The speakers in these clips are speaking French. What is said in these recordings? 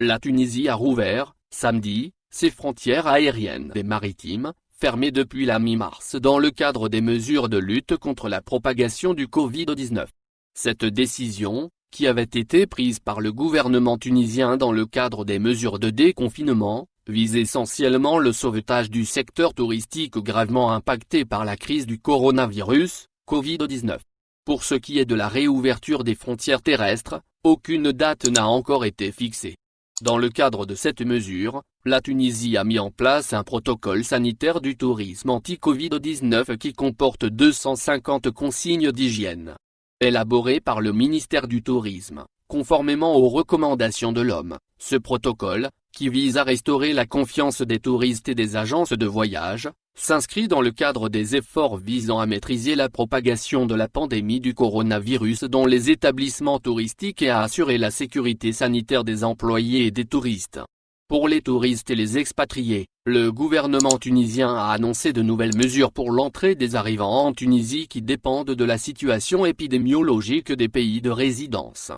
La Tunisie a rouvert, samedi, ses frontières aériennes et maritimes, fermées depuis la mi-mars dans le cadre des mesures de lutte contre la propagation du Covid-19. Cette décision, qui avait été prise par le gouvernement tunisien dans le cadre des mesures de déconfinement, vise essentiellement le sauvetage du secteur touristique gravement impacté par la crise du coronavirus, Covid-19. Pour ce qui est de la réouverture des frontières terrestres, aucune date n'a encore été fixée. Dans le cadre de cette mesure, la Tunisie a mis en place un protocole sanitaire du tourisme anti-Covid-19 qui comporte 250 consignes d'hygiène. Élaboré par le ministère du Tourisme, conformément aux recommandations de l'OMS, ce protocole, qui vise à restaurer la confiance des touristes et des agences de voyage, s'inscrit dans le cadre des efforts visant à maîtriser la propagation de la pandémie du coronavirus dans les établissements touristiques et à assurer la sécurité sanitaire des employés et des touristes. Pour les touristes et les expatriés, le gouvernement tunisien a annoncé de nouvelles mesures pour l'entrée des arrivants en Tunisie qui dépendent de la situation épidémiologique des pays de résidence.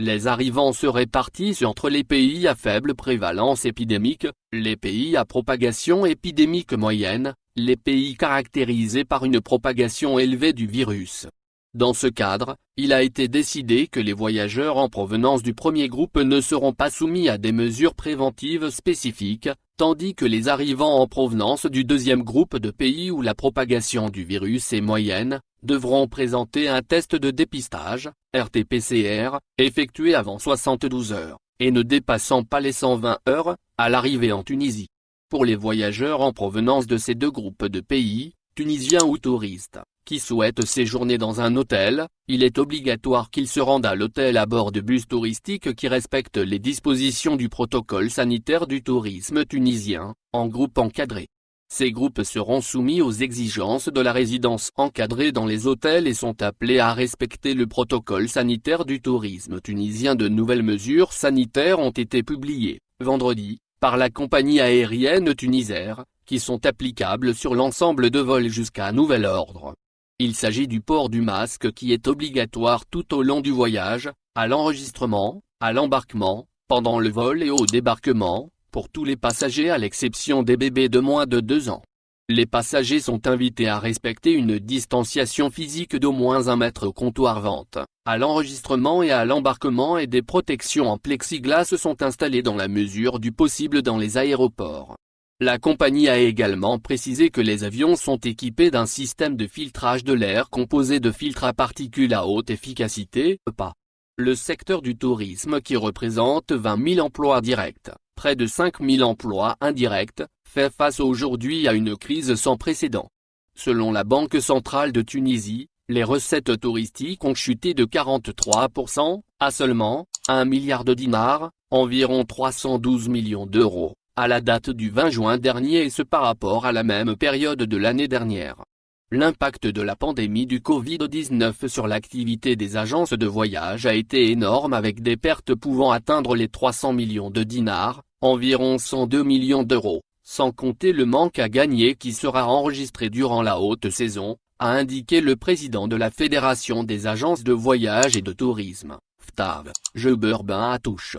Les arrivants se répartissent entre les pays à faible prévalence épidémique, les pays à propagation épidémique moyenne, les pays caractérisés par une propagation élevée du virus. Dans ce cadre, il a été décidé que les voyageurs en provenance du premier groupe ne seront pas soumis à des mesures préventives spécifiques, tandis que les arrivants en provenance du deuxième groupe de pays où la propagation du virus est moyenne, devront présenter un test de dépistage, RT-PCR, effectué avant 72 heures, et ne dépassant pas les 120 heures, à l'arrivée en Tunisie. Pour les voyageurs en provenance de ces deux groupes de pays, tunisiens ou touristes, qui souhaitent séjourner dans un hôtel, il est obligatoire qu'ils se rendent à l'hôtel à bord de bus touristiques qui respectent les dispositions du protocole sanitaire du tourisme tunisien, en groupe encadré. Ces groupes seront soumis aux exigences de la résidence encadrée dans les hôtels et sont appelés à respecter le protocole sanitaire du tourisme tunisien. De nouvelles mesures sanitaires ont été publiées, vendredi, par la compagnie aérienne Tunisair, qui sont applicables sur l'ensemble de vols jusqu'à nouvel ordre. Il s'agit du port du masque qui est obligatoire tout au long du voyage, à l'enregistrement, à l'embarquement, pendant le vol et au débarquement, pour tous les passagers à l'exception des bébés de moins de 2 ans. Les passagers sont invités à respecter une distanciation physique d'au moins 1 mètre au comptoir vente, à l'enregistrement et à l'embarquement et des protections en plexiglas sont installées dans la mesure du possible dans les aéroports. La compagnie a également précisé que les avions sont équipés d'un système de filtrage de l'air composé de filtres à particules à haute efficacité, EPA. Le secteur du tourisme qui représente 20 000 emplois directs, près de 5 000 emplois indirects, fait face aujourd'hui à une crise sans précédent. Selon la Banque centrale de Tunisie, les recettes touristiques ont chuté de 43%, à seulement 1 milliard de dinars, environ 312 millions d'euros, à la date du 20 juin dernier et ce par rapport à la même période de l'année dernière. L'impact de la pandémie du Covid-19 sur l'activité des agences de voyage a été énorme avec des pertes pouvant atteindre les 300 millions de dinars, environ 102 millions d'euros, sans compter le manque à gagner qui sera enregistré durant la haute saison, a indiqué le président de la Fédération des agences de voyage et de tourisme, FTAV, Jeber Ben Attouche.